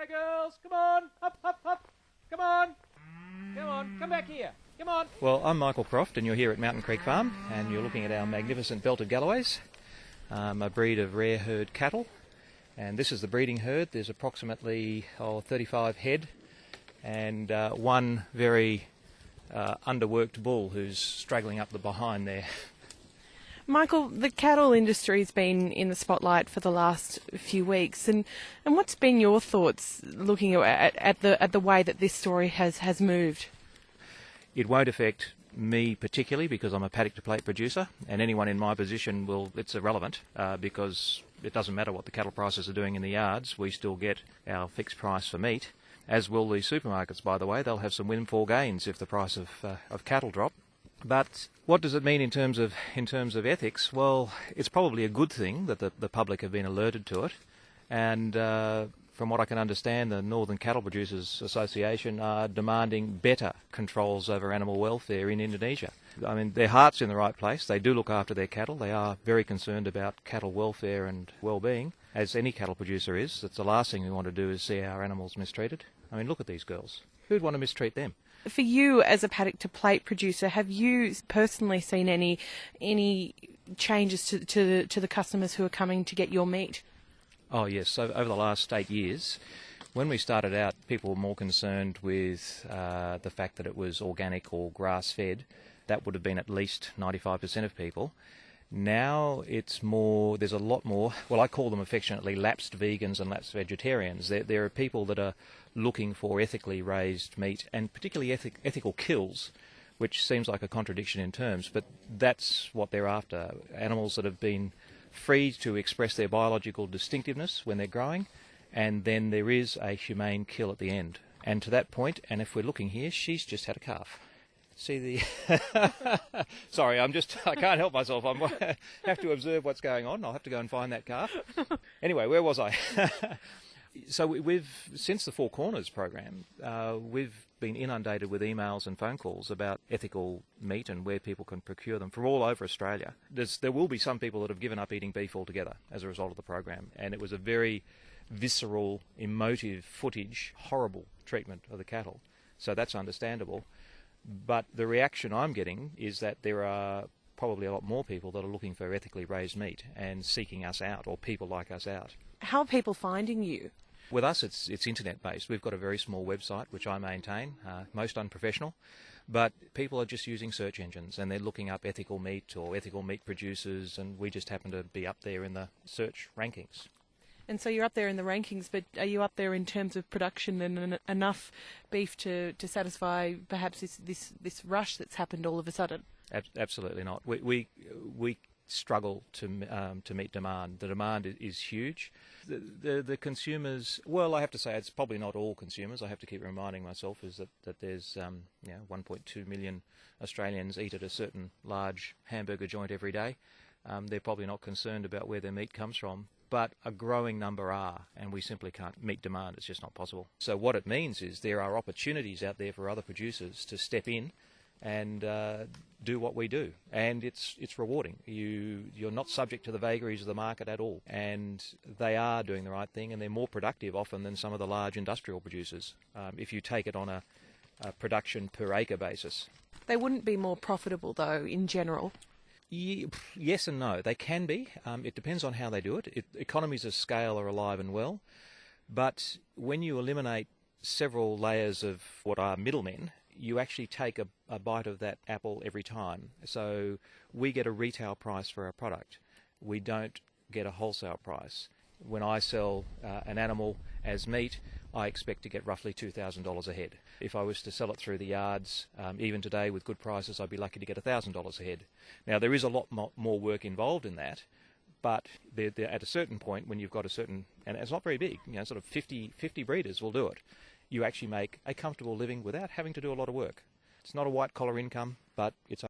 Hey girls, come on, up, up, up, come on, come back here, come on. Well, I'm Michael Croft and you're here at Mountain Creek Farm and you're looking at our magnificent belted Galloways, a breed of rare herd cattle, and this is the breeding herd. There's approximately 35 head and one very underworked bull who's straggling up the behind there. Michael, the cattle industry's been in the spotlight for the last few weeks, and what's been your thoughts looking at the way that this story has moved? It won't affect me particularly because I'm a paddock to plate producer, and anyone in my position it's irrelevant because it doesn't matter what the cattle prices are doing in the yards. We still get our fixed price for meat, as will the supermarkets, by the way. They'll have some windfall gains if the price of cattle drop. But what does it mean in terms of ethics? Well, it's probably a good thing that the public have been alerted to it, and from what I can understand, the Northern Cattle Producers Association are demanding better controls over animal welfare in Indonesia. I mean, their heart's in the right place. They do look after their cattle. They are very concerned about cattle welfare and well-being, as any cattle producer is. That's the last thing we want to do is see our animals mistreated. I mean, look at these girls. Who'd want to mistreat them? For you as a paddock to plate producer, have you personally seen any changes to the customers who are coming to get your meat? Oh yes, so over the last 8 years, when we started out, people were more concerned with the fact that it was organic or grass-fed. That would have been at least 95% of people. Now it's more, there's a lot more, well, I call them affectionately lapsed vegans and lapsed vegetarians. There are people that are looking for ethically raised meat, and particularly ethical kills, which seems like a contradiction in terms, but that's what they're after. Animals that have been free to express their biological distinctiveness when they're growing, and then there is a humane kill at the end. And to that point, and if we're looking here, she's just had a calf. See the... Sorry, I can't help myself. I have to observe what's going on. I'll have to go and find that calf. Anyway, where was I? So we've, since the Four Corners program, we've been inundated with emails and phone calls about ethical meat and where people can procure them from all over Australia. There will be some people that have given up eating beef altogether as a result of the program, and it was a very visceral, emotive footage, horrible treatment of the cattle. So that's understandable. But the reaction I'm getting is that there are probably a lot more people that are looking for ethically raised meat and seeking us out, or people like us out. How are people finding you? With us, it's internet-based. We've got a very small website, which I maintain, most unprofessional, but people are just using search engines and they're looking up ethical meat or ethical meat producers, and we just happen to be up there in the search rankings. And so you're up there in the rankings, but are you up there in terms of production and enough beef to satisfy perhaps this rush that's happened all of a sudden? Absolutely not. We struggle to meet demand. The demand is huge. The consumers, well, I have to say it's probably not all consumers. I have to keep reminding myself is that there's 1.2 million Australians eat at a certain large hamburger joint every day. They're probably not concerned about where their meat comes from, but a growing number are, and we simply can't meet demand. It's just not possible. So what it means is there are opportunities out there for other producers to step in and do what we do, and it's rewarding. You're not subject to the vagaries of the market at all, and they are doing the right thing, and they're more productive often than some of the large industrial producers if you take it on a production per acre basis. They wouldn't be more profitable though in general? Yes and no. They can be. It depends on how they do it. Economies of scale are alive and well, but when you eliminate several layers of what are middlemen, you actually take a bite of that apple every time. So we get a retail price for our product. We don't get a wholesale price. When I sell an animal as meat, I expect to get roughly $2,000 a head. If I was to sell it through the yards, even today with good prices, I'd be lucky to get $1,000 a head. Now, there is a lot more work involved in that, but at a certain point, when you've got a certain, and it's not very big, sort of 50 breeders will do it, you actually make a comfortable living without having to do a lot of work. It's not a white-collar income, but it's